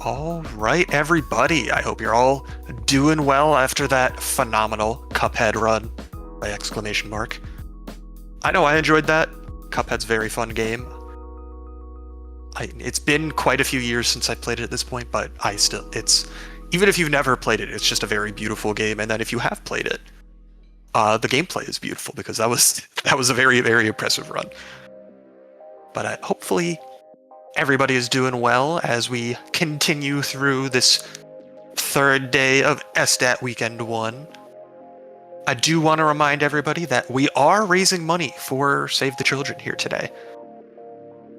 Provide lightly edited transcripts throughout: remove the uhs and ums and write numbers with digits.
All right, everybody. I hope you're all doing well after that phenomenal Cuphead run by exclamation mark. I know I enjoyed that. Cuphead's a very fun game. It's been quite a few years since I played it at this point, but even if you've never played it, it's just a very beautiful game. And then if you have played it, the gameplay is beautiful because that was a very, very impressive run. But hopefully everybody is doing well as we continue through this third day of SDAT Weekend 1. I do want to remind everybody that we are raising money for Save the Children here today.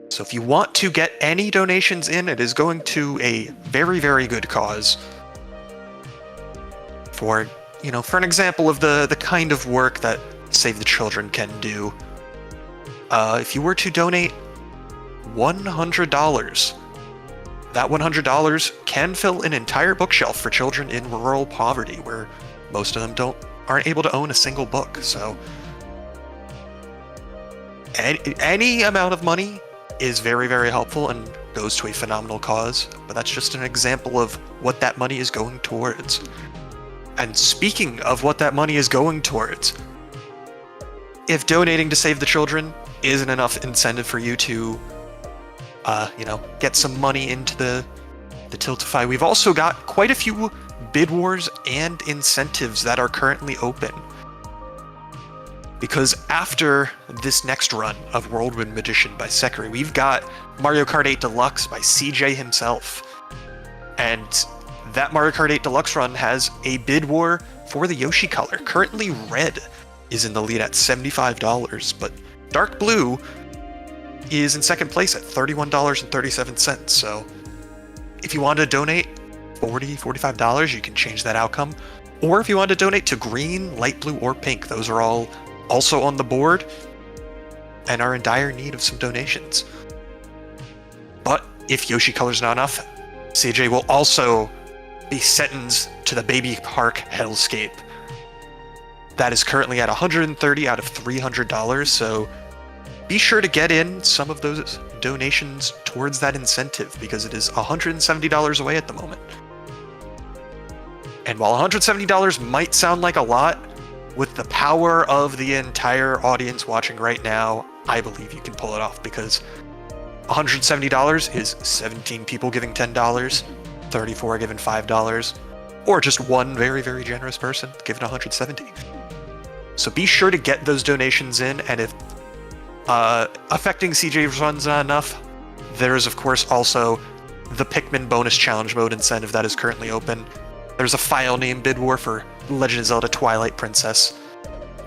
So if you want to get any donations in, it is going to a very, very good cause. For an example of the kind of work that Save the Children can do. If you were to donate $100, that $100 can fill an entire bookshelf for children in rural poverty, where most of them aren't able to own a single book. So any amount of money is very, very helpful and goes to a phenomenal cause, but that's just an example of what that money is going towards. And speaking of what that money is going towards, if donating to Save the Children isn't enough incentive for you to get some money into the Tiltify, we've also got quite a few bid wars and incentives that are currently open. Because after this next run of Whirlwind Magician by Sekiri, we've got Mario Kart 8 Deluxe by CJ himself. And that Mario Kart 8 Deluxe run has a bid war for the Yoshi color. Currently red is in the lead at $75, but dark blue is in second place at $31.37. So if you want to donate $40, $45, you can change that outcome. Or if you want to donate to green, light blue, or pink, those are all also on the board and are in dire need of some donations. But if Yoshi color's not enough, CJ will also be sentenced to the baby park hellscape. That is currently at $130 out of $300, so be sure to get in some of those donations towards that incentive, because it is $170 away at the moment. And while $170 might sound like a lot, with the power of the entire audience watching right now, I believe you can pull it off, because $170 is 17 people giving $10, 34 giving $5, or just one very, very generous person giving $170. So be sure to get those donations in, and if affecting CJ's run's not enough, there is of course also the Pikmin bonus challenge mode incentive that is currently open. There's a file name bid war for Legend of Zelda Twilight Princess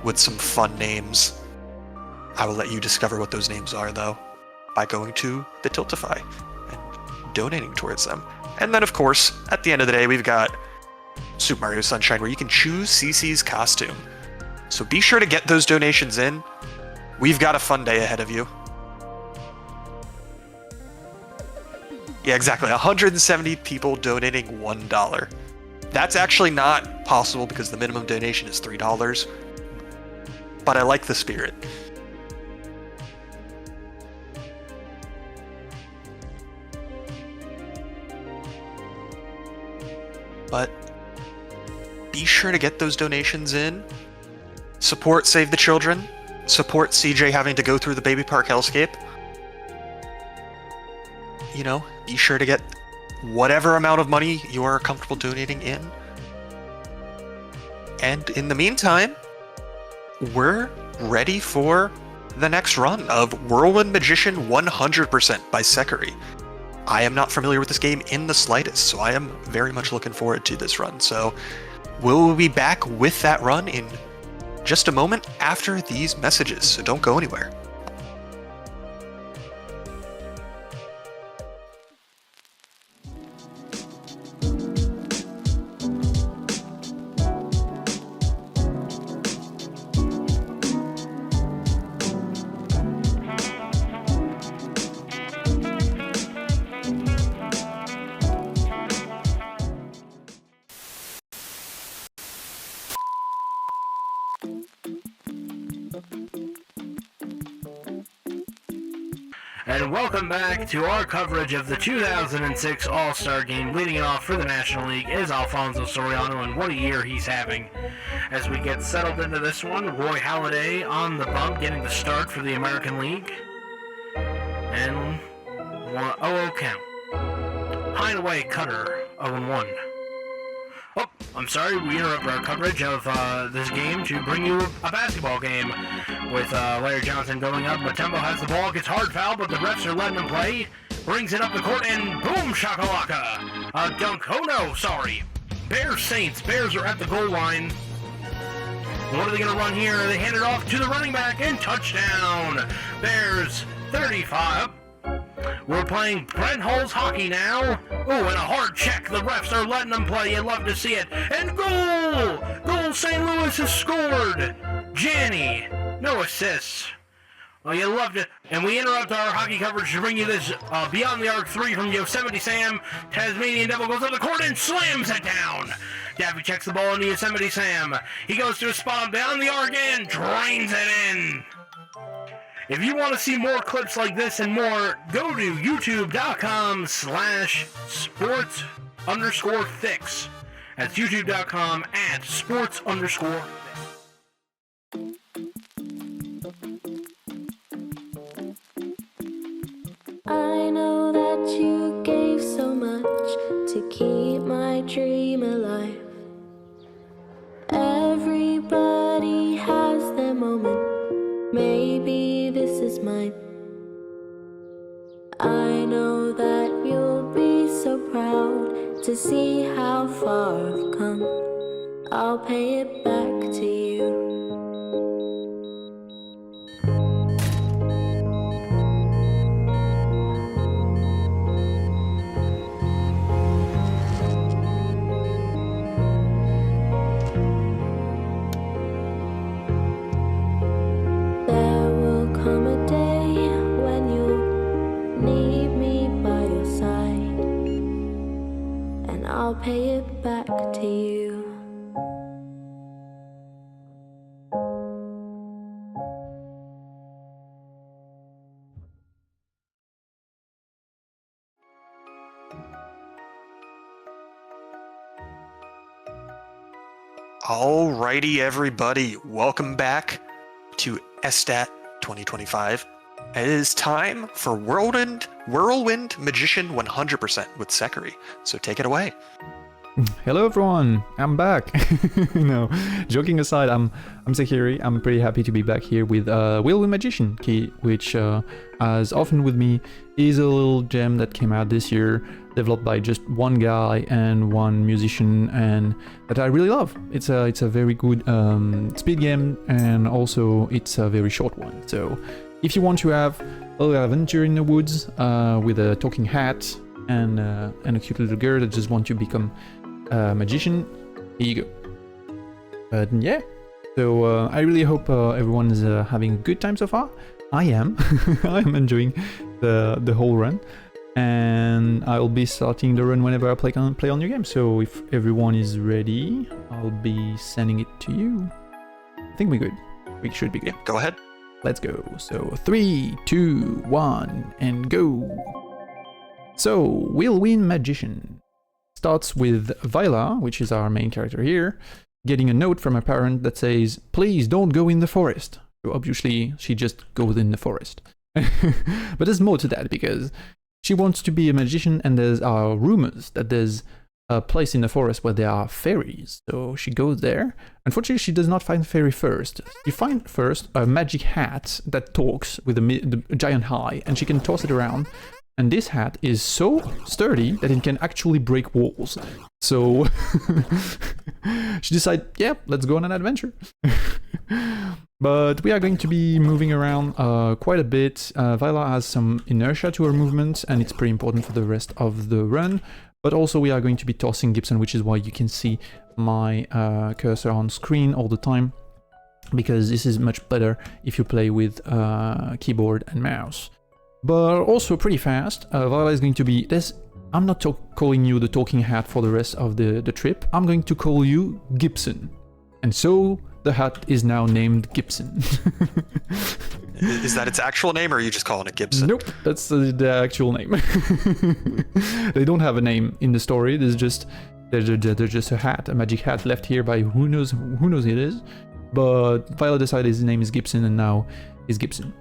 with some fun names. I will let you discover what those names are, though, by going to the Tiltify and donating towards them. And then, of course, at the end of the day, we've got Super Mario Sunshine, where you can choose CC's costume. So be sure to get those donations in. We've got a fun day ahead of you. Yeah, exactly. 170 people donating $1. That's actually not possible because the minimum donation is $3. But I like the spirit. But be sure to get those donations in. Support Save the Children. Support CJ having to go through the baby park hellscape. Be sure to get whatever amount of money you are comfortable donating in. And in the meantime, we're ready for the next run of Whirlwind Magician 100% by Sekiri. I am not familiar with this game in the slightest, so I am very much looking forward to this run. So we'll be back with that run in just a moment after these messages, so don't go anywhere. and welcome back to our coverage of the 2006 All-Star Game. Leading it off for the National League is Alfonso Soriano, and what a year he's having. As we get settled into this one, Roy Halladay on the bump, getting the start for the American League. And 0-0 count. Hideaway Cutter, 0-1. Oh, I'm sorry, we interrupt our coverage of this game to bring you a basketball game with Larry Johnson going up. Matembo has the ball, gets hard foul, but the refs are letting him play. Brings it up the court, and boom, shakalaka! A dunk. Oh no, sorry. Bears Saints. Bears are at the goal line. What are they going to run here? They hand it off to the running back, and touchdown! Bears 35. We're playing Brent Hull's hockey now. Oh, and a hard check. The refs are letting them play. You love to see it. And goal! Goal! St. Louis has scored. Janney, no assists. Well, you love to. And we interrupt our hockey coverage to bring you this Beyond the Arc 3 from Yosemite Sam. Tasmanian Devil goes up the court and slams it down. Daffy checks the ball into Yosemite Sam. He goes to a spot down the arc and drains it in. If you want to see more clips like this and more, go to youtube.com/sports_fix. That's youtube.com/sports_fix. I know that you gave so much to keep my dream alive. Everybody has their moment. Maybe this is mine. I know that you'll be so proud to see how far I've come. I'll pay it back to you. I'll pay it back to you. Alrighty, everybody, welcome back to SDAT 2025. It is time for Whirlwind Magician 100% with Sekiri. So take it away. Hello everyone, I'm back. No, joking aside, I'm Sekiri. I'm pretty happy to be back here with Whirlwind Magician key, which, as often with me, is a little gem that came out this year, developed by just one guy and one musician, and that I really love. It's a very good speed game, and also it's a very short one. So if you want to have a little adventure in the woods with a talking hat and a cute little girl that just want to become magician, here you go. But yeah, so I really hope everyone is having a good time so far. I am. I am enjoying the whole run, and I'll be starting the run whenever I play on your game. So if everyone is ready, I'll be sending it to you. I think we're good. We should be good. Yeah, go ahead. Let's go. So 3, 2, 1, and go. So Whirlwind Magician starts with Viola, which is our main character here, getting a note from her parent that says, "Please don't go in the forest." So obviously she just goes in the forest. But there's more to that, because she wants to be a magician, and there's rumors that there's a place in the forest where there are fairies. So she goes there. Unfortunately, she does not find fairy first. She finds first a magic hat that talks with a giant eye, and she can toss it around. And this hat is so sturdy that it can actually break walls. So she decides, yeah, let's go on an adventure. But we are going to be moving around quite a bit. Viola has some inertia to her movement, and it's pretty important for the rest of the run. But also we are going to be tossing Gibson, which is why you can see my cursor on screen all the time, because this is much better if you play with keyboard and mouse. But also pretty fast, Viola is going to be this. I'm not calling you the talking hat for the rest of the trip. I'm going to call you Gibson. And so the hat is now named Gibson. Is that its actual name, or are you just calling it Gibson? Nope, that's the actual name. They don't have a name in the story. There's just a hat, a magic hat left here by who knows it is. But Viola decided his name is Gibson, and now he's Gibson.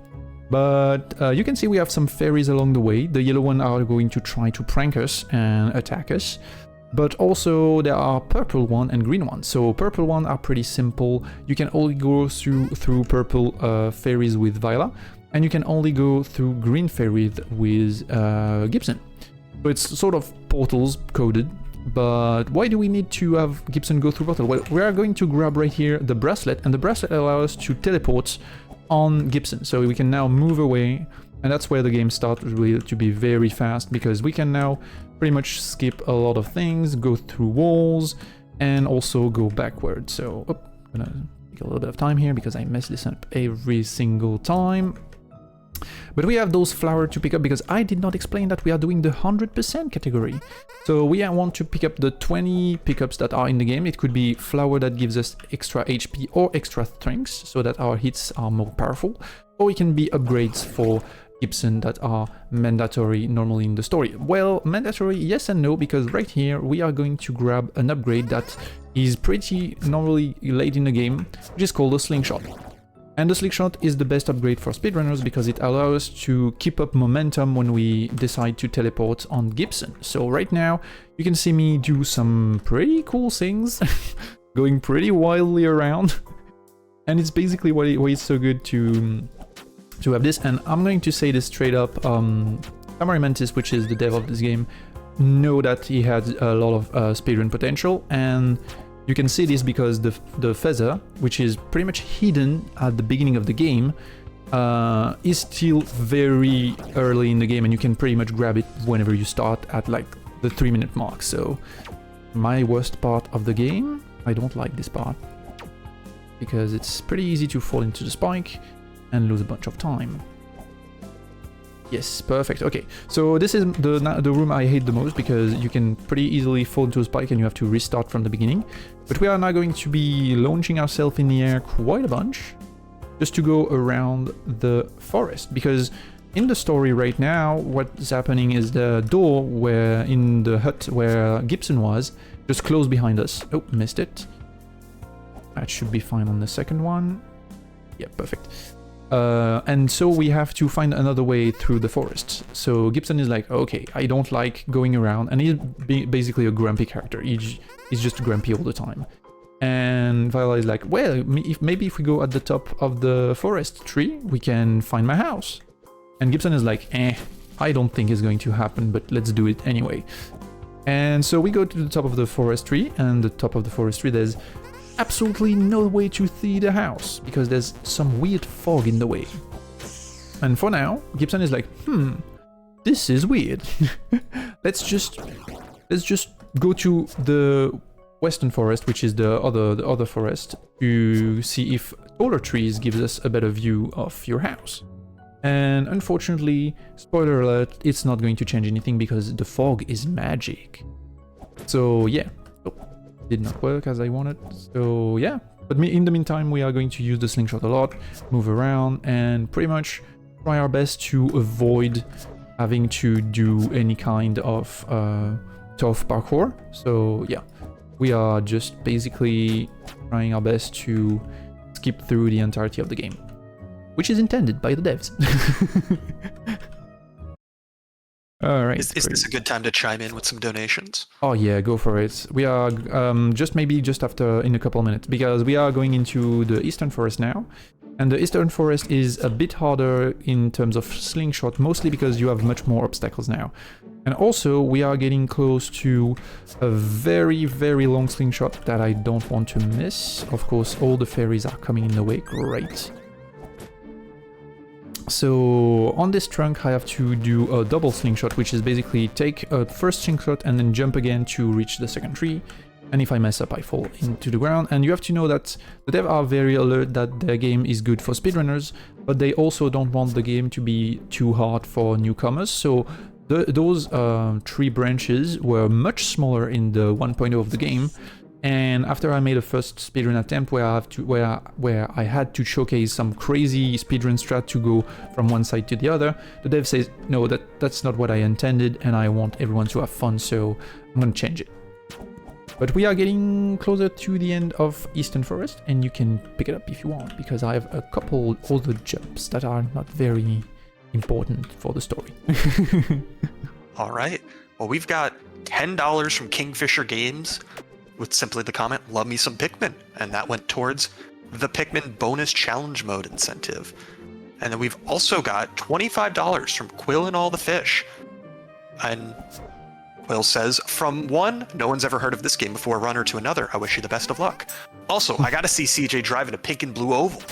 But you can see we have some fairies along the way. The yellow one are going to try to prank us and attack us. But also there are purple one and green one. So purple one are pretty simple. You can only go through purple fairies with Viola, and you can only go through green fairies with Gibson. So it's sort of portals coded. But why do we need to have Gibson go through portal? Well, we are going to grab right here the bracelet, and the bracelet allows us to teleport on Gibson. So we can now move away, and that's where the game starts really to be very fast, because we can now pretty much skip a lot of things, go through walls, and also go backwards. So, I'm gonna take a little bit of time here because I mess this up every single time. But we have those flowers to pick up, because I did not explain that we are doing the 100% category. So we want to pick up the 20 pickups that are in the game. It could be flower that gives us extra HP or extra strength, so that our hits are more powerful. Or it can be upgrades for Gibson that are mandatory normally in the story. Well, mandatory yes and no, because right here we are going to grab an upgrade that is pretty normally late in the game, which is called a slingshot. And the slingshot is the best upgrade for speedrunners because it allows us to keep up momentum when we decide to teleport on Gibson. So right now, you can see me do some pretty cool things, going pretty wildly around. And it's basically why it's so good to have this. And I'm going to say this straight up, Tamari Mantis, which is the dev of this game, know that he has a lot of speedrun potential, and you can see this because the feather, which is pretty much hidden at the beginning of the game, is still very early in the game, and you can pretty much grab it whenever you start at like the 3-minute mark. So my worst part of the game, I don't like this part, because it's pretty easy to fall into the spike and lose a bunch of time. Yes, perfect. Okay, so this is the room I hate the most, because you can pretty easily fall into a spike and you have to restart from the beginning. But we are now going to be launching ourselves in the air quite a bunch, just to go around the forest. Because in the story right now, what's happening is the door in the hut where Gibson was just closed behind us. Oh, missed it. That should be fine on the second one. Yeah, perfect. And so we have to find another way through the forest. So Gibson is like, okay, I don't like going around, and he's basically a grumpy character. He's just grumpy all the time. And Viola is like, well, maybe if we go at the top of the forest tree, we can find my house. And Gibson is like, I don't think it's going to happen, but let's do it anyway. And so we go to the top of the forest tree, and the top of the forest tree, there's absolutely no way to see the house because there's some weird fog in the way. And for now, Gibson is like, this is weird. let's just go to the western forest, which is the other forest, to see if taller trees gives us a better view of your house. And unfortunately, spoiler alert, it's not going to change anything because the fog is magic. So yeah. Did not work as I wanted, so yeah. But in the meantime, we are going to use the slingshot a lot, move around, and pretty much try our best to avoid having to do any kind of tough parkour. So yeah, we are just basically trying our best to skip through the entirety of the game, which is intended by the devs. All right. Is this a good time to chime in with some donations? Oh yeah, go for it. We are just after, in a couple of minutes, because we are going into the Eastern Forest now. And the Eastern Forest is a bit harder in terms of slingshot, mostly because you have much more obstacles now. And also, we are getting close to a very, very long slingshot that I don't want to miss. Of course, all the fairies are coming in the way. Great. So on this trunk I have to do a double slingshot, which is basically take a first slingshot and then jump again to reach the second tree. And if I mess up, I fall into the ground. And you have to know that the devs are very alert that their game is good for speedrunners, but they also don't want the game to be too hard for newcomers. So those tree branches were much smaller in the 1.0 of the game, And after I made a first speedrun attempt where I had to showcase some crazy speedrun strat to go from one side to the other, the dev says, no, that's not what I intended, and I want everyone to have fun, so I'm gonna change it. But we are getting closer to the end of Eastern Forest, and you can pick it up if you want, because I have a couple other jumps that are not very important for the story. All right. Well, we've got $10 from Kingfisher Games with simply the comment, love me some Pikmin. And that went towards the Pikmin bonus challenge mode incentive. And then we've also got $25 from Quill and All the Fish. And Quill says, from one, no one's ever heard of this game before, runner, to another, I wish you the best of luck. Also, I gotta see CJ driving a pink and blue oval.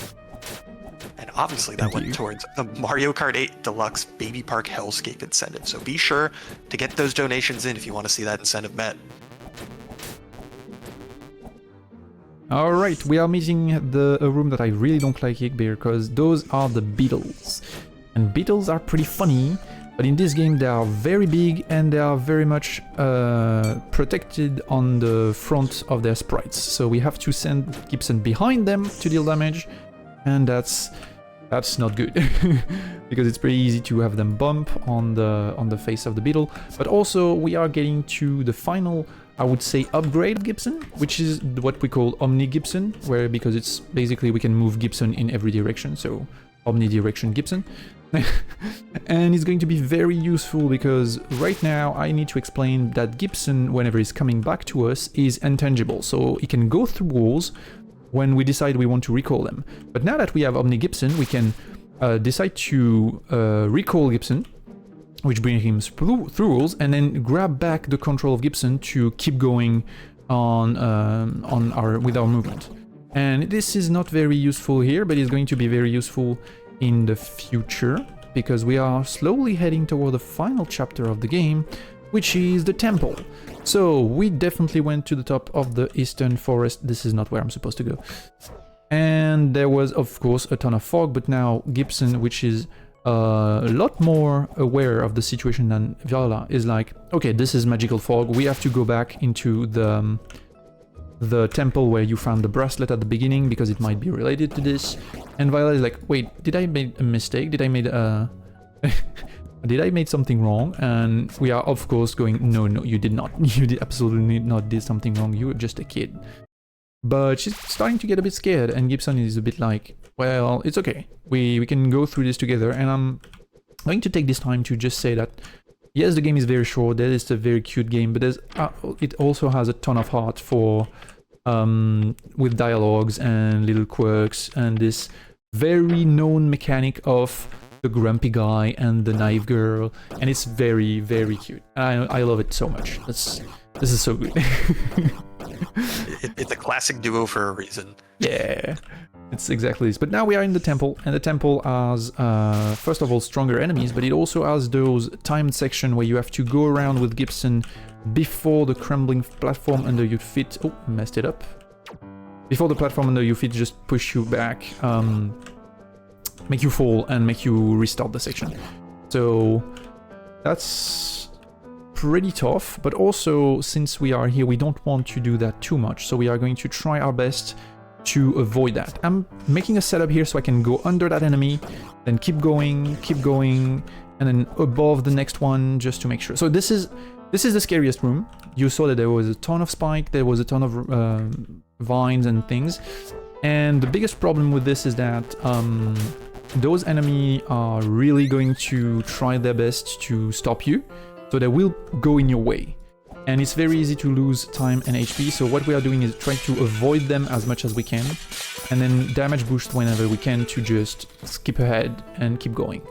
And obviously that went towards the Mario Kart 8 Deluxe Baby Park Hellscape incentive. So be sure to get those donations in if you want to see that incentive met. Alright, we are meeting a room that I really don't like here because those are the beetles. And beetles are pretty funny, but in this game they are very big and they are very much protected on the front of their sprites. So we have to send Gibson behind them to deal damage, and that's not good because it's pretty easy to have them bump on the face of the beetle. But also we are getting to the final, I would say, upgrade of Gibson, which is what we call Omni Gibson, where because it's basically we can move Gibson in every direction, so omnidirection Gibson. And it's going to be very useful because right now I need to explain that Gibson, whenever he's coming back to us, is intangible, so he can go through walls when we decide we want to recall them. But now that we have Omni Gibson, we can decide to recall Gibson, which brings him through walls, and then grab back the control of Gibson to keep going with our movement. And this is not very useful here, but it's going to be very useful in the future, because we are slowly heading toward the final chapter of the game, which is the temple. So we definitely went to the top of the Eastern Forest. This is not where I'm supposed to go. And there was, of course, a ton of fog, but now Gibson, which is a lot more aware of the situation than Viola, is like, okay, this is magical fog, we have to go back into the temple where you found the bracelet at the beginning, because it might be related to this. And Viola is like, wait, did I make a mistake? Did I made something wrong? And we are, of course, going, no, you did not. You did absolutely not did something wrong. You were just a kid. But she's starting to get a bit scared, and Gibson is a bit like, well, it's okay. We can go through this together. And I'm going to take this time to just say that, yes, the game is very short. That is a very cute game, but it also has a ton of heart for with dialogues and little quirks and this very known mechanic of the grumpy guy and the naive girl, and it's very, very cute. I love it so much. This is so good. It's a classic duo for a reason. Yeah, it's exactly this. But now we are in the temple, and the temple has, first of all, stronger enemies, but it also has those timed section where you have to go around with Gibson before the crumbling platform under your feet. Oh, messed it up. Before the platform under your feet just push you back, make you fall and make you restart the section. So that's pretty tough, but also since we are here, we don't want to do that too much, so we are going to try our best to avoid that. I'm making a setup here so I can go under that enemy, then keep going, and then above the next one just to make sure. So this is the scariest room. You saw that there was a ton of spike, there was a ton of vines and things, and the biggest problem with this is that those enemies are really going to try their best to stop you, so they will go in your way. And it's very easy to lose time and HP, so what we are doing is trying to avoid them as much as we can, and then damage boost whenever we can to just skip ahead and keep going.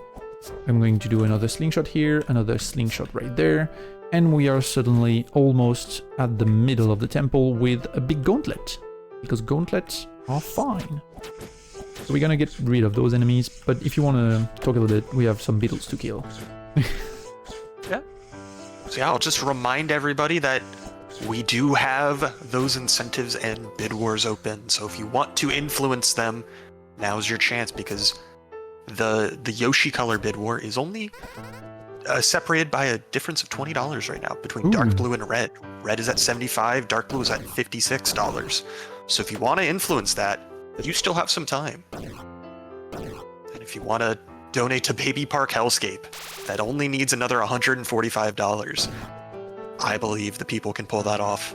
I'm going to do another slingshot here, another slingshot right there, and we are suddenly almost at the middle of the temple with a big gauntlet, because gauntlets are fine. So we're gonna get rid of those enemies, but if you want to talk a little bit, we have some beetles to kill. Yeah. So yeah, I'll just remind everybody that we do have those incentives and bid wars open, so if you want to influence them, now's your chance, because the Yoshi color bid war is only separated by a difference of $20 right now between dark blue and red, red is at $75, dark blue is at $56. So if you want to influence that, you still have some time. And if you want to donate to Baby Park Hellscape, that only needs another $145. I believe the people can pull that off.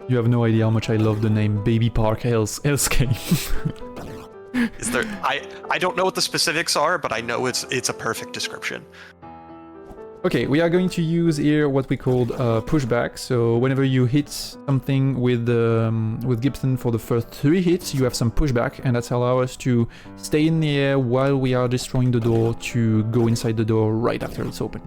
You have no idea how much I love the name Baby Park Hellscape. Is there? I don't know what the specifics are, but I know it's a perfect description. Okay, we are going to use here what we called pushback. So whenever you hit something with Gibson for the first 3 hits, you have some pushback, and that's allow us to stay in the air while we are destroying the door to go inside the door right after it's open.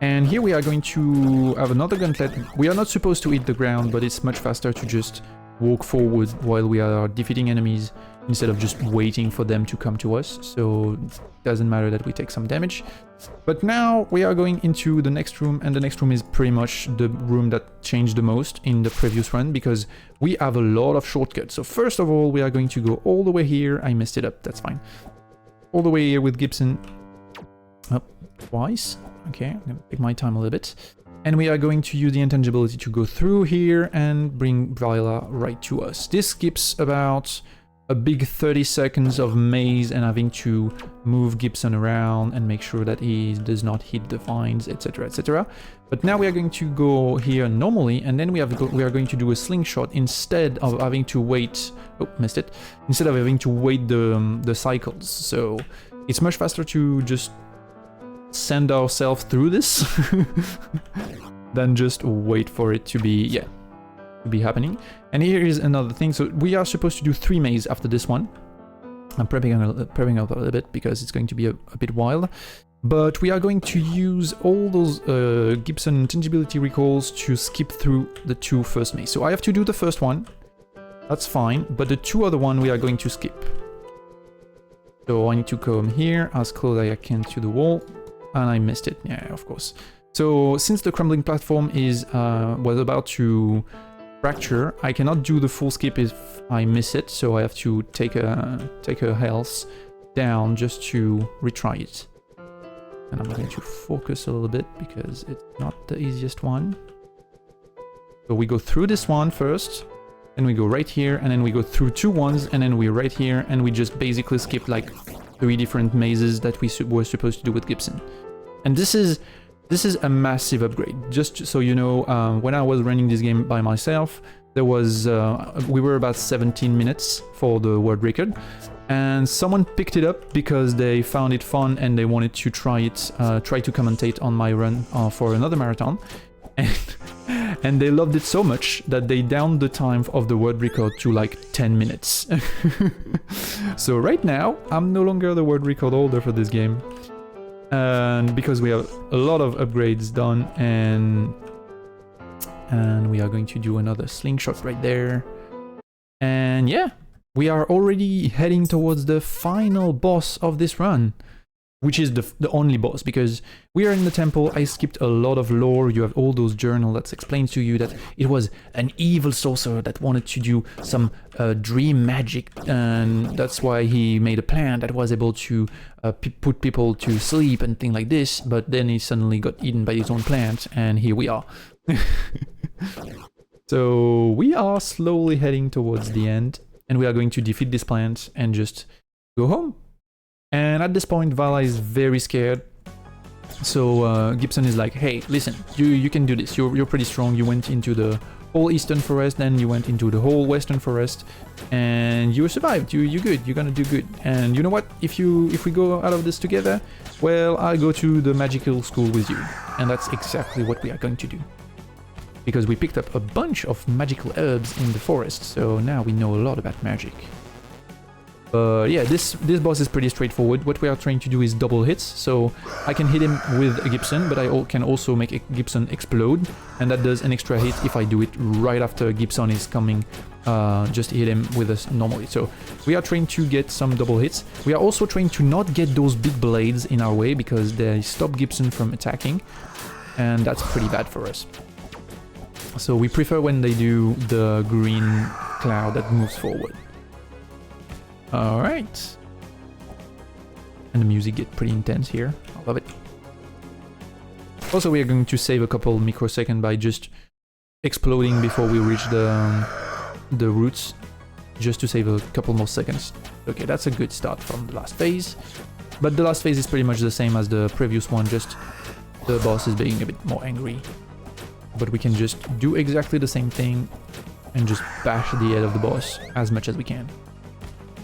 And here we are going to have another gauntlet. We are not supposed to hit the ground, but it's much faster to just walk forward while we are defeating enemies instead of just waiting for them to come to us. So it doesn't matter that we take some damage. But now we are going into the next room, and the next room is pretty much the room that changed the most in the previous run because we have a lot of shortcuts. So first of all, we are going to go all the way here. I messed it up, that's fine. All the way here with Gibson. Oh, twice. Okay, I'm gonna take my time a little bit. And we are going to use the intangibility to go through here and bring Viola right to us. This skips about a big 30 seconds of maze and having to move Gibson around and make sure that he does not hit the vines, etc, etc. But now we are going to go here normally, and then we are going to do a slingshot instead of having to wait... Oh, missed it. Instead of having to wait the cycles. So it's much faster to just send ourselves through this than just wait for it to be happening. And here is another thing. So we are supposed to do 3 mazes after this one. I'm prepping up a little bit because it's going to be a bit wild. But we are going to use all those Gibson intangibility recalls to skip through the 2 first mazes. So I have to do the first one. That's fine. But the 2 other one we are going to skip. So I need to come here as close as I can to the wall. And I missed it. Yeah, of course. So since the crumbling platform was about to fracture, I cannot do the full skip if I miss it. So I have to take a health down just to retry it. And I'm going to focus a little bit because it's not the easiest one. So we go through this one first, then we go right here, and then we go through 2 ones, and then we're right here, and we just basically skip like 3 different mazes that we were supposed to do with Gibson. And this is a massive upgrade. Just so you know, when I was running this game by myself, there was we were about 17 minutes for the world record, and someone picked it up because they found it fun and they wanted to try to commentate on my run for another marathon, and they loved it so much that they downed the time of the world record to like 10 minutes. So right now, I'm no longer the world record holder for this game. And because we have a lot of upgrades done, and we are going to do another slingshot right there. And yeah, we are already heading towards the final boss of this run, which is the only boss, because we are in the temple. I skipped a lot of lore. You have all those journals that explains to you that it was an evil sorcerer that wanted to do some dream magic, and that's why he made a plan that was able to put people to sleep and things like this, but then he suddenly got eaten by his own plant, and here we are. So we are slowly heading towards the end, and we are going to defeat this plant and just go home. And at this point, Vala is very scared. So Gibson is like, hey, listen, you can do this. You're pretty strong. You went into the whole Eastern Forest, then you went into the whole Western Forest, and you survived. You're good. You're gonna do good. And you know what? If we go out of this together, well, I'll go to the magical school with you. And that's exactly what we are going to do. Because we picked up a bunch of magical herbs in the forest, so now we know a lot about magic. Yeah, this boss is pretty straightforward. What we are trying to do is double hits, so I can hit him with a Gibson, but I can also make a Gibson explode, and that does an extra hit if I do it right after Gibson is coming. Just hit him with us normally. So we are trying to get some double hits. We are also trying to not get those big blades in our way because they stop Gibson from attacking, and that's pretty bad for us. So we prefer when they do the green cloud that moves forward. Alright. And the music gets pretty intense here. I love it. Also, we are going to save a couple microseconds by just exploding before we reach the roots, just to save a couple more seconds. Okay, that's a good start from the last phase. But the last phase is pretty much the same as the previous one, just the boss is being a bit more angry. But we can just do exactly the same thing and just bash the head of the boss as much as we can.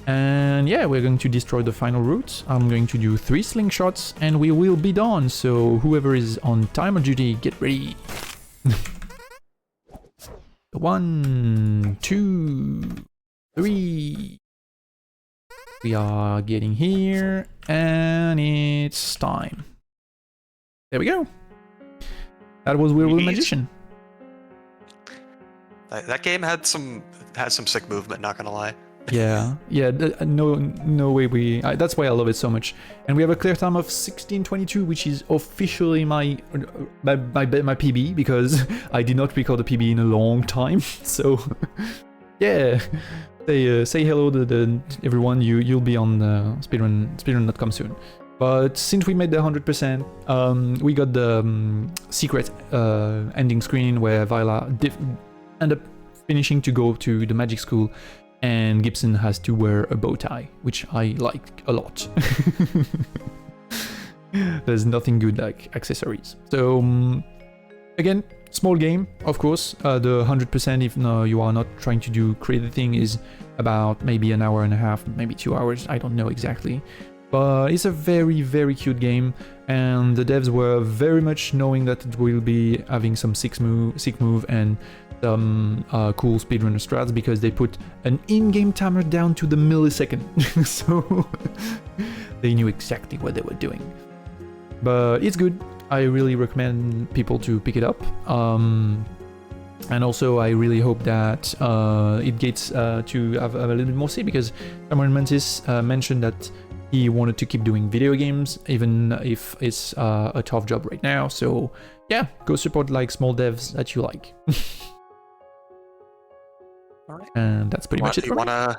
And yeah, we're going to destroy the final route. I'm going to do 3 slingshots and we will be done. So whoever is on timer duty, get ready. 1, 2, 3. We are getting here and it's time. There we go. That was Whirlwind Magician. That game had some sick movement, not gonna lie. Yeah, no way that's why I love it so much. And we have a clear time of 16:22, which is officially my PB, because I did not record a PB in a long time. So yeah, say hello to everyone. You'll be on speedrun.com soon. But since we made the 100%, we got the secret ending screen where Viola end up finishing to go to the magic school, and Gibson has to wear a bow tie, which I like a lot. There's nothing good like accessories. So again, small game, of course. The 100%, if no, you are not trying to do crazy thing, is about maybe an hour and a half, maybe 2 hours. I don't know exactly. But it's a very, very cute game, and the devs were very much knowing that it will be having some sick move and some cool speedrunner strats, because they put an in-game timer down to the millisecond. So they knew exactly what they were doing. But it's good. I really recommend people to pick it up. And also, I really hope that it gets to have a little bit more say, because Cameron Mantis mentioned that he wanted to keep doing video games, even if it's a tough job right now. So yeah, go support like small devs that you like. All right. And that's pretty much it for me.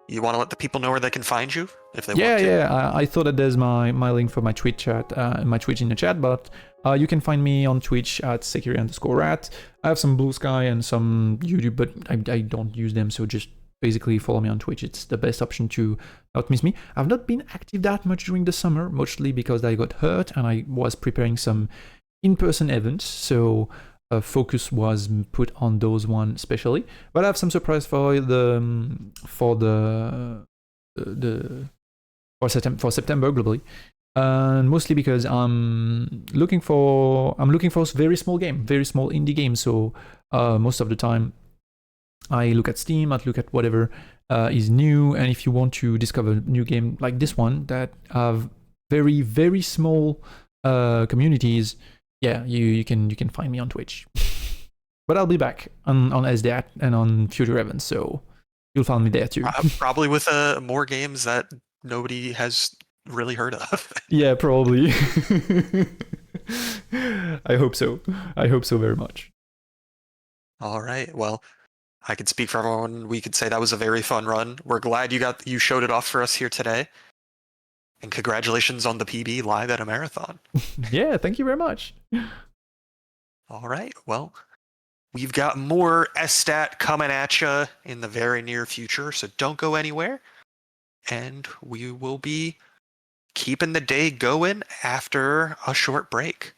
You wanna let the people know where they can find you if they want to? Yeah. I thought that there's my link for my Twitch chat, my Twitch in the chat, but you can find me on Twitch at security_rat. I have some Blue Sky and some YouTube, but I don't use them, so just basically follow me on Twitch. It's the best option to not miss me. I've not been active that much during the summer, mostly because I got hurt and I was preparing some in-person events, so focus was put on those one especially. But I have some surprise for September globally, and mostly because I'm looking for a very small indie game. So most of the time I look at Steam, I look at whatever is new, and if you want to discover a new game like this one that have very, very small communities, yeah, you can find me on Twitch. But I'll be back on SDAT and on future events, so you'll find me there too. Probably with more games that nobody has really heard of. Yeah, probably. I hope so. I hope so very much. All right. Well, I could speak for everyone. We could say that was a very fun run. We're glad you showed it off for us here today. And congratulations on the PB live at a marathon. Yeah, thank you very much. All right. Well, we've got more SDAT coming at you in the very near future, so don't go anywhere. And we will be keeping the day going after a short break.